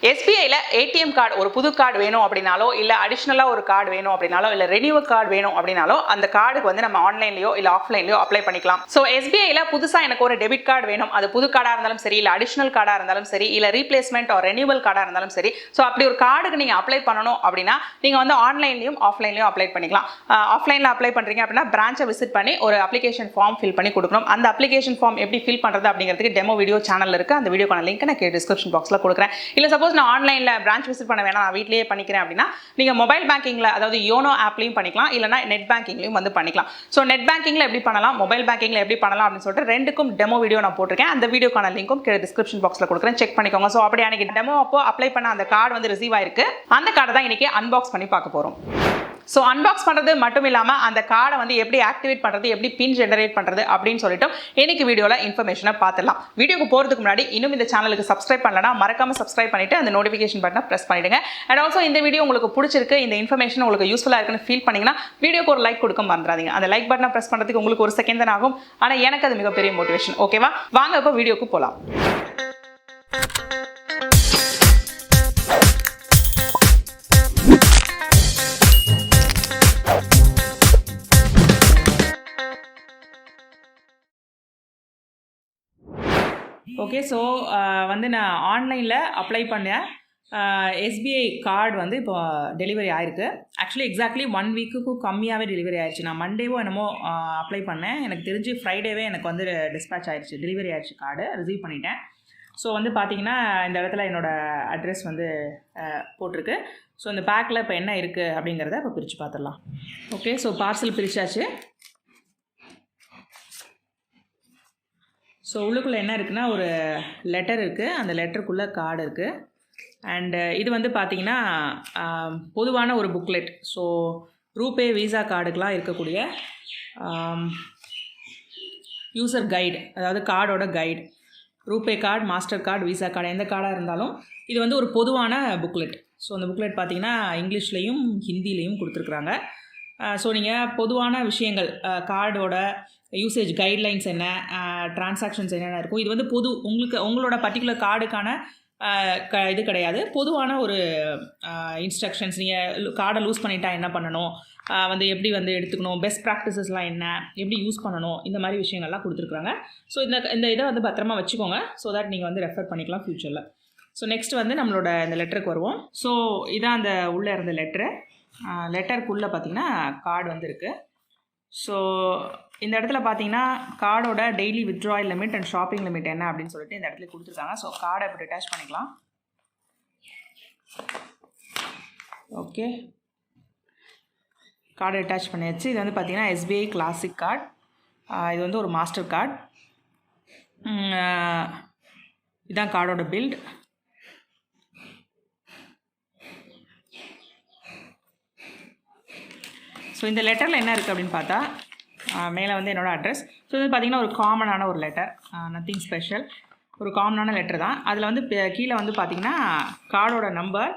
SBI ATM card ஒரு புது card வேணும் அப்படினாலோ இல்ல அடிஷனலா ஒரு கார்டு வேணும் அப்படினாலோ இல்ல ரெனியூவல் கார்டு வேணும் அப்படினாலோ அந்த கார்டுக்கு வந்து நம்ம ஆன்லைன்லயோ இல்ல ஆஃப்லைன்லயோ அப்ளை பண்ணிக்கலாம். சோ SBI புதுசா எனக்கு ஒரு டெபிட் கார்டு வேணும். அது புது கார்டா இருந்தாலும் சரி இல்ல அடிஷனல் கார்டா இருந்தாலும் சரி இல்ல ரீப்ளேஸ்மென்ட் ஆர் ரெனியூவல் கார்டா இருந்தாலும் சரி. சோ அப்படி ஒரு கார்டுக்கு நீங்க அப்ளை பண்ணனும் அப்படினா நீங்க வந்து ஆன்லைன்லயும் ஆஃப்லைன்லயும் அப்ளை பண்ணிக்கலாம். ஆஃப்லைன்ல அப்ளை பண்றீங்க அப்படினா பிரான்ச்சை விசிட் பண்ணி ஒரு அப்ளிகேஷன் ஃபார்ம் ஃபில் பண்ணி கொடுக்கணும். அந்த அப்ளிகேஷன் ஃபார்ம் எப்படி ஃபில் பண்றது அப்படிங்கிறதுக்கு டெமோ வீடியோ சேனல்ல இருக்கு. அந்த வீடியோக்கான லிங்க் நான் டிஸ்கிரிப்ஷன் பாக்ஸ்ல கொடுக்கிறேன். இல்ல சப்போஸ் நான் ஆன்லைன்ல பிரான்ச் விசிட் பண்ண வேணாம் நான் வீட்லயே பண்ணிக்கிறேன் அப்படினா நீங்க மொபைல் பேங்கிங்ல அதாவது யோனோ ஆப்லயும் பண்ணிக்கலாம் இல்லனா நெட் பேங்கிங்லயும் வந்து பண்ணிக்கலாம். சோ நெட் பேங்கிங்ல எப்படி பண்ணலாம் மொபைல் பேங்கிங்ல எப்படி பண்ணலாம் அப்படினு சொல்லிட்டு ரெண்டுக்கும் டெமோ வீடியோ நான் போட்டுருக்கேன். அந்த வீடியோக்கான லிங்க்கும் கீழ டிஸ்கிரிப்ஷன் பாக்ஸ்ல கொடுக்கிறேன். செக் பண்ணிக்கோங்க. சோ அப்படியே அன்னைக்கு டெமோ அப்போ அப்ளை பண்ண அந்த கார்டு வந்து ரிசீவ் ஆயிருக்கு. அந்த கார்டை தான் இன்னைக்கு அன்பாக்ஸ் பண்ணி பார்க்க போறோம். ஸோ அன்பாக்ஸ் பண்ணுறது மட்டும் இல்லாமல் அந்த கார்டை வந்து எப்படி ஆக்டிவேட் பண்ணுறது எப்படி பின் ஜெனரேட் பண்ணுறது அப்படின்னு சொல்லிட்டு இன்னைக்கு வீடியோவில் இன்ஃபர்மேஷனை பார்த்துடலாம். வீடியோக்கு போகிறதுக்கு முன்னாடி இன்னும் இந்த சேனலுக்கு சப்ஸ்கிரைப் பண்ணலன்னா மறக்காமல் சப்ஸ்கிரைப் பண்ணிட்டு அந்த நோட்டிஃபிகேஷன் பட்டனை ப்ரெஸ் பண்ணிடுங்க. அண்ட் ஆல்சோ இந்த வீடியோ உங்களுக்கு பிடிச்சிருக்கு இந்த இன்ஃபர்மேஷன் உங்களுக்கு யூஸ்ஃபுல்லாக இருக்குன்னு ஃபீல் பண்ணிங்கன்னா வீடியோக்கு ஒரு லைக் கொடுக்க மறந்துடாதீங்க. அந்த லைக் பட்டனை ப்ரெஸ் பண்ணுறதுக்கு உங்களுக்கு ஒரு செகண்ட் தான் ஆகும். ஆனால் எனக்கு அது மிகப்பெரிய மோட்டிவேஷன். ஓகேவா? வாங்க இப்போ வீடியோக்கு போகலாம். ஓகே, ஸோ வந்து நான் ஆன்லைனில் அப்ளை பண்ணேன். SBI கார்டு வந்து இப்போ டெலிவரி ஆயிருக்கு. ஆக்சுவலி எக்ஸாக்ட்லி 1 வீக்குக்கும் கம்மியாகவே டெலிவரி ஆயிடுச்சு. நான் மண்டேவோ என்னமோ அப்ளை பண்ணேன். எனக்கு தெரிஞ்சு ஃப்ரைடேவே எனக்கு வந்து டிஸ்பேச் ஆயிடுச்சு, டெலிவரி ஆயிடுச்சு, கார்டு ரிசீவ் பண்ணிட்டேன். ஸோ வந்து பார்த்தீங்கன்னா இந்த இடத்துல என்னோடய அட்ரஸ் வந்து போட்டிருக்கு. ஸோ இந்த பேக்கில் இப்போ என்ன இருக்குது அப்படிங்கிறத இப்போ பிரித்து பார்த்துடலாம். ஓகே, ஸோ பார்சல் பிரித்தாச்சு. ஸோ உள்ளுக்குள்ளே என்ன இருக்குன்னா ஒரு லெட்டர் இருக்குது. அந்த லெட்டருக்குள்ளே கார்டு இருக்குது. அண்டு இது வந்து பார்த்திங்கன்னா பொதுவான ஒரு புக்லெட். ஸோ ரூபே விசா கார்டுக்கெலாம் இருக்கக்கூடிய யூசர் கைடு, அதாவது கார்டோட guide. RuPay card, master card, visa card எந்த கார்டாக இருந்தாலும் இது வந்து ஒரு பொதுவான புக்லெட். ஸோ அந்த புக்லெட் பார்த்திங்கன்னா இங்கிலீஷ்லேயும் ஹிந்திலையும் கொடுத்துருக்குறாங்க. ஸோ நீங்கள் பொதுவான விஷயங்கள் கார்டோட யூசேஜ் கைட்லைன்ஸ் என்ன, டிரான்சாக்ஷன்ஸ் என்னென்ன இருக்கும், இது வந்து உங்களோட பர்டிகுலர் கார்டுக்கான இது கிடையாது. பொதுவான ஒரு இன்ஸ்ட்ரக்ஷன்ஸ். நீங்கள் கார்டை லூஸ் பண்ணிட்டா என்ன பண்ணணும், வந்து எப்படி வந்து எடுத்துக்கணும், பெஸ்ட் ப்ராக்டிசஸ்லாம் என்ன, எப்படி யூஸ் பண்ணணும், இந்த மாதிரி விஷயங்கள்லாம் கொடுத்துருக்குறாங்க. ஸோ இந்த இதை வந்து பத்திரமா வச்சுக்கோங்க. ஸோ தட் நீங்கள் வந்து ரெஃபர் பண்ணிக்கலாம் ஃப்யூச்சரில். ஸோ நெக்ஸ்ட் வந்து நம்மளோட இந்த லெட்டருக்கு வருவோம். ஸோ இதான் அந்த உள்ளே இருந்த லெட்டருக்குள்ளே பார்த்திங்கன்னா கார்டு வந்து இருக்குது. ஸோ இந்த இடத்துல பார்த்தீங்கன்னா கார்டோட daily withdrawal limit and shopping limit என்ன அப்படின்னு சொல்லிட்டு இந்த இடத்துல கொடுத்துருக்காங்க. ஸோ கார்டை இப்போ அட்டாச் பண்ணிக்கலாம். ஓகே, கார்டு அட்டாச் பண்ணியாச்சு. இது வந்து பார்த்தீங்கன்னா SBI கிளாசிக் கார்டு. இது வந்து ஒரு மாஸ்டர் கார்டு. இதுதான் கார்டோட பில்ட். ஸோ இந்த லெட்டரில் என்ன இருக்குது அப்படின்னு பார்த்தா மேலே வந்து என்னோடய அட்ரஸ். ஸோ இது பார்த்திங்கன்னா ஒரு காமனான ஒரு லெட்டர், நத்திங் ஸ்பெஷல், ஒரு காமனான லெட்டர் தான். அதில் வந்து கீழே வந்து பார்த்திங்கன்னா கார்டோட நம்பர்.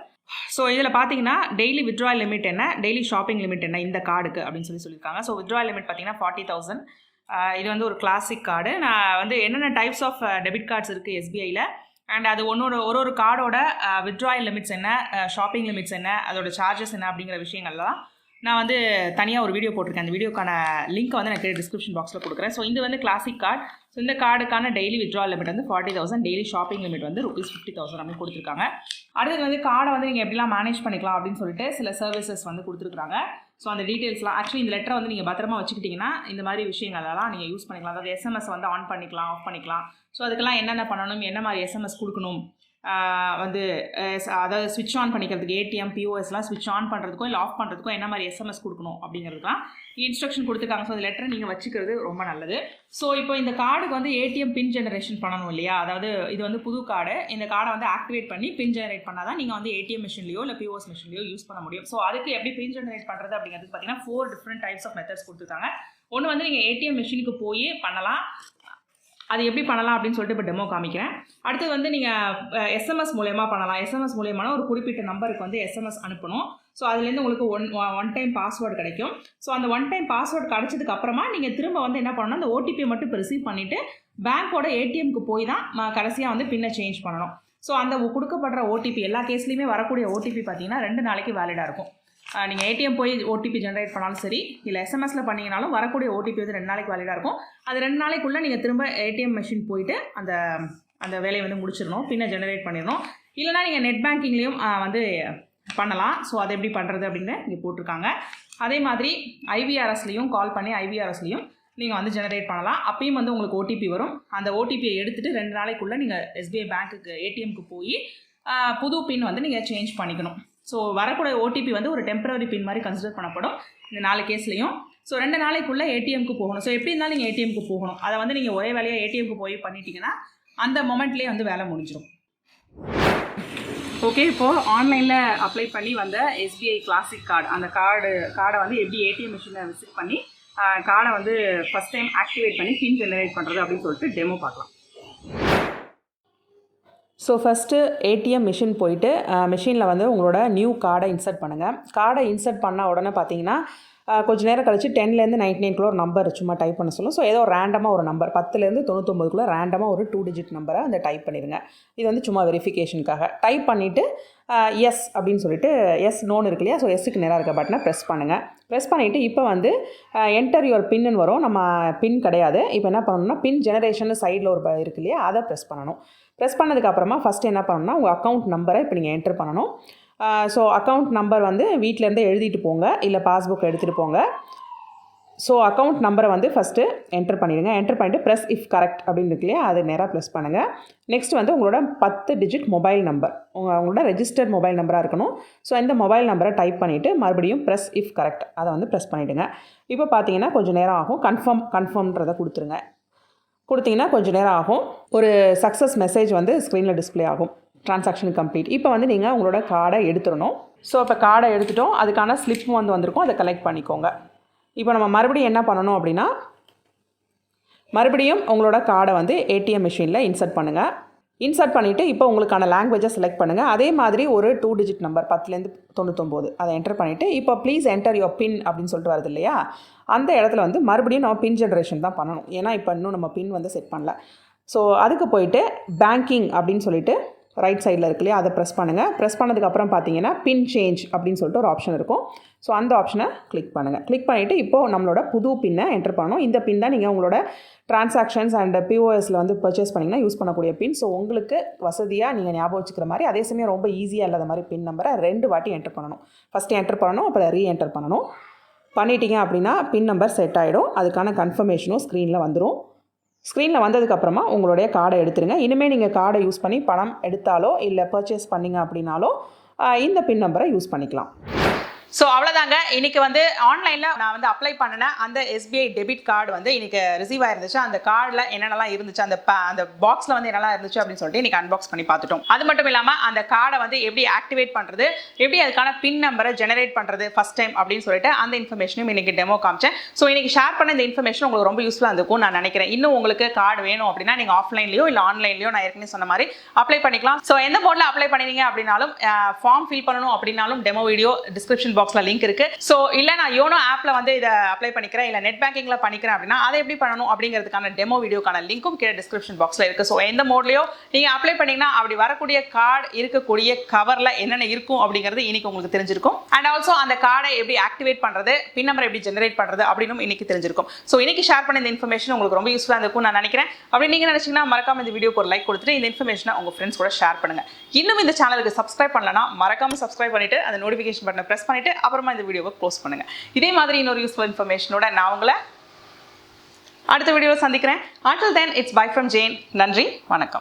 ஸோ இதில் பார்த்தீங்கன்னா டெய்லி வித்ட்ராயல் லிமிட் என்ன, டெய்லி ஷாப்பிங் லிமிட் என்ன இந்த கார்டுக்கு அப்படின்னு சொல்லியிருக்காங்க. ஸோ வித்ட்ராயல் லிமிட் பார்த்திங்கன்னா 40,000. இது வந்து ஒரு கிளாசிக் கார்டு. நான் வந்து என்னென்ன டைப்ஸ் ஆஃப் டெபிட் கார்ட்ஸ் இருக்குது SBIயில் அண்ட் அது ஒரு கார்டோட வித்ட்ராயல் லிமிட்ஸ் என்ன, ஷாப்பிங் லிமிட்ஸ் என்ன, அதோட சார்ஜஸ் என்ன அப்படிங்கிற விஷயங்கள்லாம் நான் வந்து தனியாக ஒரு வீடியோ போட்டிருக்கேன். அந்த வீடியோக்கான லிங்க் வந்து எனக்கு டிஸ்கிரிப்ஷன் பாக்ஸில் கொடுக்குறேன். ஸோ இது வந்து கிளாசிக் கார்டு. ஸோ இந்த கார்டுக்கான டெய்லி வித்ட்ராயல் லிமிட் வந்து 40,000, டெய்லி ஷாப்பிங் லிமிட் வந்து ₹50,000 அப்படின்னு கொடுத்துருக்காங்க. அடுத்தது வந்து கார்டை வந்து நீங்கள் எப்படிலாம் மேனேஜ் பண்ணிக்கலாம் அப்படின்னு சொல்லிட்டு சில சர்வீசஸ் வந்து கொடுத்துருக்காங்க. ஸோ அந்த டீட்டெயில்ஸ்லாம் ஆக்சுவலி இந்த லெட்டரை வந்து நீங்கள் பத்திரமா வச்சுக்கிட்டிங்கன்னா இந்த மாதிரி விஷயங்களெல்லாம் நீங்கள் யூஸ் பண்ணிக்கலாம். அதாவது SMS வந்து ஆன் பண்ணிக்கலாம், ஆஃப் பண்ணிக்கலாம். ஸோ அதுக்கெல்லாம் என்னென்ன பண்ணணும், என்ன மாதிரி SMS கொடுக்கணும், வந்து அதாவது ஸ்விட்ச் ஆன் பண்ணிக்கிறதுக்கு ATM POSலாம் ஸ்விட்ச் ஆன் பண்ணுறதுக்கும் இல்லை ஆஃப் பண்ணுறதுக்கும் என்ன மாதிரி SMS கொடுக்கணும் அப்படிங்கிறதுலாம் இன்ஸ்ட்ரக்ஷன் கொடுத்துருக்காங்க. ஸோ அந்த லெட்டரை நீங்கள் வச்சுக்கிறது ரொம்ப நல்லது. ஸோ இப்போ இந்த கார்டுக்கு வந்து ATM பின் ஜெனரேஷன் பண்ணணும் இல்லையா, அதாவது இது வந்து புது கார்டு. இந்த கார்டை வந்து ஆக்டிவேட் பண்ணி பின் ஜெனரேட் பண்ணால் தான் நீங்கள் வந்து ATM மிஷின்லையோ இல்லை POS மிஷின்லையோ யூஸ் பண்ண முடியும். ஸோ அதுக்கு எப்படி பின் ஜெனரேட் பண்ணுறது அப்படிங்கிறது பார்த்தீங்கன்னா 4 டிஃப்ரெண்ட் டைப்ஸ் ஆஃப் மெத்தட்ஸ் கொடுத்துருக்காங்க. ஒன்று வந்து நீங்கள் ATM மிஷினுக்கு போய் பண்ணலாம். அது எப்படி பண்ணலாம் அப்படின்னு சொல்லிட்டு இப்போ டெமோ காமிக்கிறேன். அடுத்து வந்து நீங்கள் SMS மூலயமா பண்ணலாம். SMS மூலயமான ஒரு குறிப்பிட்ட நம்பருக்கு வந்து SMS அனுப்பணும். ஸோ அதுலேருந்து உங்களுக்கு ஒன் டைம் பாஸ்வேர்டு கிடைக்கும். ஸோ அந்த ஒன் டைம் பாஸ்வேர்டு கிடைச்சதுக்கு அப்புறமா நீங்கள் திரும்ப வந்து என்ன பண்ணணும், அந்த OTP மட்டும் இப்போ ரிசீவ் பண்ணிவிட்டு பேங்க்கோட ATMக்கு போய் தான் கடைசியாக வந்து பின்னை சேஞ்ச் பண்ணணும். ஸோ அந்த கொடுக்கப்படுற ஓடிபி எல்லா கேஸ்லையுமே வரக்கூடிய ஓடிபி பார்த்தீங்கன்னா 2 நாளைக்கு வேலிடாக இருக்கும். நீங்கள் ஏடிஎம் போய் ஓடிபி ஜென்ரேட் பண்ணாலும் சரி, இல்லை எஸ்எம்எஸில் பண்ணிங்கனாலும் வரக்கூடிய ஓடிபி வந்து 2 நாளைக்கு வேலிடாக இருக்கும். அது 2 நாளைக்குள்ளே நீங்கள் திரும்ப ஏடிஎம் மெஷின் போயிட்டு அந்த வேலையை வந்து முடிச்சிடணும், பின்ன ஜெனரேட் பண்ணிடணும். இல்லைனா நீங்கள் நெட் பேங்கிங்லேயும் வந்து பண்ணலாம். ஸோ அதை எப்படி பண்ணுறது அப்படின்னு இங்கே போட்டிருக்காங்க. அதே மாதிரி ஐவிஆர்எஸ்லையும் கால் பண்ணி ஐவிஆர்எஸ்லையும் நீங்கள் வந்து ஜெனரேட் பண்ணலாம். அப்பயும் வந்து உங்களுக்கு ஓடிபி வரும். அந்த ஓடிபியை எடுத்துகிட்டு 2 நாளைக்குள்ளே நீங்கள் எஸ்பிஐ பேங்க்குக்கு ஏடிஎம்க்கு போய் புது பின் வந்து நீங்கள் சேஞ்ச் பண்ணிக்கணும். ஸோ வரக்கூடிய ஓடிபி வந்து ஒரு டெம்பரரி பின் மாதிரி கன்சிடர் பண்ணப்படும் இந்த 4 கேஸ்லையும். ஸோ 2 நாளைக்குள்ளே ஏடிஎம்க்கு போகணும். ஸோ எப்படி இருந்தாலும் நீங்கள் ஏடிஎம்க்கு போகணும். அதை வந்து நீங்கள் ஒரே வேலையாக ஏடிஎம்க்கு போய் பண்ணிட்டீங்கன்னா அந்த மொமெண்ட்லேயே வந்து வேலை முடிஞ்சிடும். ஓகே, இப்போது ஆன்லைனில் அப்ளை பண்ணி வந்த எஸ்பிஐ கிளாசிக் கார்டு, அந்த கார்டை வந்து எப்படி ஏடிஎம் மிஷினை விசிட் பண்ணி கார்டை வந்து ஃபஸ்ட் டைம் ஆக்டிவேட் பண்ணி பின் ஜெனரேட் பண்ணுறது அப்படின்னு சொல்லிட்டு டெமோ பார்க்கலாம். ஸோ ஃபஸ்ட்டு ஏடிஎம் மிஷின் போயிட்டு மிஷினில் வந்து உங்களோட நியூ கார்டை இன்சர்ட் பண்ணுங்கள். கார்டை இன்சர்ட் பண்ண உடனே பார்த்தீங்கன்னா கொஞ்சம் நேரம் கழிச்சு 10லேருந்து 99 ஒரு நம்பர் சும்மா டைப் பண்ண சொல்லும். ஸோ ஏதோ ரேண்டமாக ஒரு நம்பர் 10லேருந்து 99 ரேண்டமாக ஒரு 2 டிஜிட் நம்பரை அந்த டைப் பண்ணிடுங்க. இது வந்து சும்மா வெரிஃபிகேஷனுக்காக டைப் பண்ணிவிட்டு எஸ் அப்படின்னு சொல்லிட்டு எஸ் நோன்னு இருக்கு இல்லையா, ஸோ எஸ்ஸுக்கு நேராக இருக்க பட்டனை ப்ரெஸ் பண்ணுங்கள். ப்ரெஸ் பண்ணிவிட்டு இப்போ வந்து என்டர் யுவர் பின்னு வரும். நம்ம பின் கிடையாது. இப்போ என்ன பண்ணணும்னா பின் ஜெனரேஷன் சைடில் ஒரு இருக்கு இல்லையா, அதை ப்ரெஸ் பண்ணணும். ப்ரெஸ் பண்ணதுக்கப்புறமா ஃபஸ்ட்டு என்ன பண்ணணும்னா உங்கள் அக்கௌண்ட் நம்பரை இப்போ நீங்கள் என்டர் பண்ணணும். ஸோ அக்கௌண்ட் நம்பர் வந்து வீட்டிலேருந்தே எழுதிட்டு போங்க, இல்லை பாஸ்புக் எடுத்துகிட்டு போங்க. ஸோ அக்கௌண்ட் நம்பரை வந்து ஃபஸ்ட்டு என்டர் பண்ணிடுங்க. என்டர் பண்ணிவிட்டு ப்ரெஸ் இஃப் கரெக்ட் அப்படின்னு இருக்கு இல்லையா, அது நேராக ப்ரெஸ் பண்ணுங்கள். நெக்ஸ்ட் வந்து உங்களோட 10 டிஜிட் மொபைல் நம்பர் உங்களோட ரெஜிஸ்டர்ட் மொபைல் நம்பராக இருக்கணும். ஸோ இந்த மொபைல் நம்பரை டைப் பண்ணிவிட்டு மறுபடியும் ப்ரெஸ் இஃப் கரெக்ட் அதை வந்து ப்ரெஸ் பண்ணிவிடுங்க. இப்போ பார்த்தீங்கன்னா கொஞ்சம் நேரம் ஆகும். கன்ஃபார்ம்ன்றதை கொடுத்தீங்கன்னா கொஞ்சம் நேரம் ஆகும். ஒரு சக்ஸஸ் மெசேஜ் வந்து ஸ்க்ரீனில் டிஸ்பிளே ஆகும். Transaction complete. இப்போ வந்து நீங்கள் உங்களோட கார்டை எடுத்துடணும். ஸோ இப்போ கார்டை எடுத்துட்டோம், அதுக்கான ஸ்லிப்பும் வந்து வந்திருக்கும், அதை கலெக்ட் பண்ணிக்கோங்க. இப்போ நம்ம மறுபடியும் என்ன பண்ணணும் அப்படின்னா மறுபடியும் உங்களோட கார்டை வந்து ஏடிஎம் மிஷினில் இன்சர்ட் பண்ணுங்கள். இன்சர்ட் பண்ணிவிட்டு இப்போ உங்களுக்கான லாங்குவேஜை செலக்ட் பண்ணுங்கள். அதே மாதிரி ஒரு 2 டிஜிட் நம்பர் 10லேருந்து 99 அதை என்டர் பண்ணிவிட்டு இப்போ ப்ளீஸ் என்டர் யுவர் பின் அப்படின்னு சொல்லிட்டு வருது இல்லையா, அந்த இடத்துல வந்து மறுபடியும் நம்ம பின் ஜென்ரேஷன் தான் பண்ணணும். ஏன்னா இப்போ இன்னும் நம்ம பின் வந்து செட் பண்ணல. ஸோ அதுக்கு போயிட்டு பேங்கிங் அப்படின்னு சொல்லிட்டு ரைட் சைடில் இருக்கு இல்லையா, அதை ப்ரெஸ் பண்ணுங்கள். ப்ரெஸ் பண்ணதுக்கப்புறம் பார்த்தீங்கன்னா பின் சேஞ்ச் அப்படின்னு சொல்லிட்டு ஒரு ஆப்ஷன் இருக்கும். ஸோ அந்த ஆப்ஷனை கிளிக் பண்ணுங்கள். கிளிக் பண்ணிவிட்டு இப்போது நம்மளோட புது பின்னை என்டர் பண்ணணும். இந்த பின் தான் நீங்கள் உங்களோட ட்ரான்சாக்ஷன்ஸ் அண்ட் பிஓஎஸில் வந்து பர்ச்சேஸ் பண்ணிங்கன்னா யூஸ் பண்ணக்கூடிய பின். ஸோ உங்களுக்கு வசதியாக நீங்கள் ஞாபகம் வச்சுக்கிற மாதிரி, அதே சமயம் ரொம்ப ஈஸியாக இல்லாத மாதிரி பின் நம்பரை 2 வாட்டி என்டர் பண்ணணும். ஃபஸ்ட்டு என்டர் பண்ணணும், அப்புறம் ரீஎன்டர் பண்ணணும். பண்ணிட்டீங்க அப்படின்னா பின் நம்பர் செட் ஆகிடும். அதுக்கான கன்ஃபர்மேஷனும் ஸ்க்ரீனில் வந்துடும். ஸ்க்ரீனில் வந்ததுக்கப்புறமா உங்களுடைய கார்டை எடுத்துருங்க. இனிமேல் நீங்கள் கார்டை யூஸ் பண்ணி பணம் எடுத்தாலோ இல்லை பர்ச்சேஸ் பண்ணிங்க அப்படின்னாலோ இந்த பின் நம்பரை யூஸ் பண்ணிக்கலாம். ஸோ அவ்வளோதாங்க. இன்றைக்கி வந்து ஆன்லைனில் நான் வந்து அப்ளை பண்ணினேன் அந்த எஸ்பிஐ டெபிட் கார்டு வந்து இன்றைக்கி ரிசீவ் ஆயிருந்துச்சு. அந்த கார்டில் என்னென்னலாம் இருந்துச்சு, அந்த பாக்ஸில் வந்து என்னெல்லாம் இருந்துச்சு அப்படின்னு சொல்லிட்டு இன்றைக்கி அன்பாக்ஸ் பண்ணி பார்த்துட்டோம். அது மட்டும் இல்லாமல் அந்த கார்டை வந்து எப்படி ஆக்டிவேட் பண்ணுறது, எப்படி அதுக்கான பின் நம்பரை ஜெனரேட் பண்ணுறது ஃபஸ்ட் டைம் அப்படின்னு சொல்லிட்டு அந்த இன்ஃபர்மேஷனும் இன்றைக்கி டெமோ காமிச்சேன். ஸோ இன்றைக்கி ஷேர் பண்ண இந்த இன்ஃபர்மேஷன் உங்களுக்கு ரொம்ப யூஸ்ஃபுல்லாக இருந்திருக்கும் நான் நினைக்கிறேன். இன்னும் உங்களுக்கு கார்டு வேணும் அப்படின்னா நீங்கள் ஆஃப்லைன்லையோ இல்லை ஆன்லைன்லையோ நான் ஏற்கனவே சொன்ன மாதிரி அப்ளை பண்ணிக்கலாம். ஸோ எந்த போர்டில் அப்ளை பண்ணிங்க அப்படின்னாலும் ஃபார்ம் ஃபில் பண்ணணும் அப்படின்னாலும் டெமோ வீடியோ டிஸ்கிரிப்ஷன் பாக்ஸில் லிங்க் இருக்குது. ஸோ இல்லை நான் யோனோ ஆப்பில் வந்து இதை அப்ளை பண்ணிக்கிறேன், இல்லை நெட் பேங்கிங்கில் பண்ணிக்கிறேன் அப்படின்னா அதை எப்படி பண்ணணும் அப்படிங்கிறதுக்கான டெமோ வீடியோக்கான லிங்க்கும் கீழே டிஸ்கிரிப்ஷன் பாக்ஸில் இருக்குது. ஸோ எந்த மோட்லையோ நீங்கள் அப்ளை பண்ணிங்கன்னா அப்படி வரக்கூடிய கார்டு இருக்கக்கூடிய கவரில் என்னென்ன இருக்கும் அப்படிங்கிறது இன்னைக்கு உங்களுக்கு தெரிஞ்சிருக்கும். அண்ட் ஆல்சோ அந்த கார்டை எப்படி ஆக்டிவேட் பண்ணுறது, பின் நம்பர் எப்படி ஜெனரேட் பண்ணுறது அப்படின்னு இன்னைக்கு தெரிஞ்சிருக்கும். ஸோ இன்னைக்கு ஷேர் பண்ண இந்த இன்ஃபர்மேஷன் உங்களுக்கு ரொம்ப யூஸ்ஃபுல்லாக இருக்கும் நான் நினைக்கிறேன். அப்படி நீங்கள் நினச்சிங்கன்னா மறக்காம இந்த வீடியோக்கு ஒரு லைக் கொடுத்துட்டு இந்த இன்ஃபர்மேஷனை உங்கள் ஃப்ரெண்ட்ஸ் கூட ஷேர் பண்ணுங்கள். இன்னும் இந்த சேனலுக்கு சப்ஸ்கிரைப் பண்ணலன்னா மறக்காம சப்ஸ்கிரைப் பண்ணிட்டு அந்த நோட்டிஃபிகேஷன் பட்டனை ப்ரெஸ் பண்ணிட்டு அப்புறமா இந்த வீடியோவை க்ளோஸ் பண்ணுங்க. இதே மாதிரி இன்னொரு யூஸ்ஃபுல் இன்ஃபர்மேஷனோட நான் உங்களை அடுத்த வீடியோவில் சந்திக்கிறேன். Until then, it's bye from Jane. நன்றி, வணக்கம்.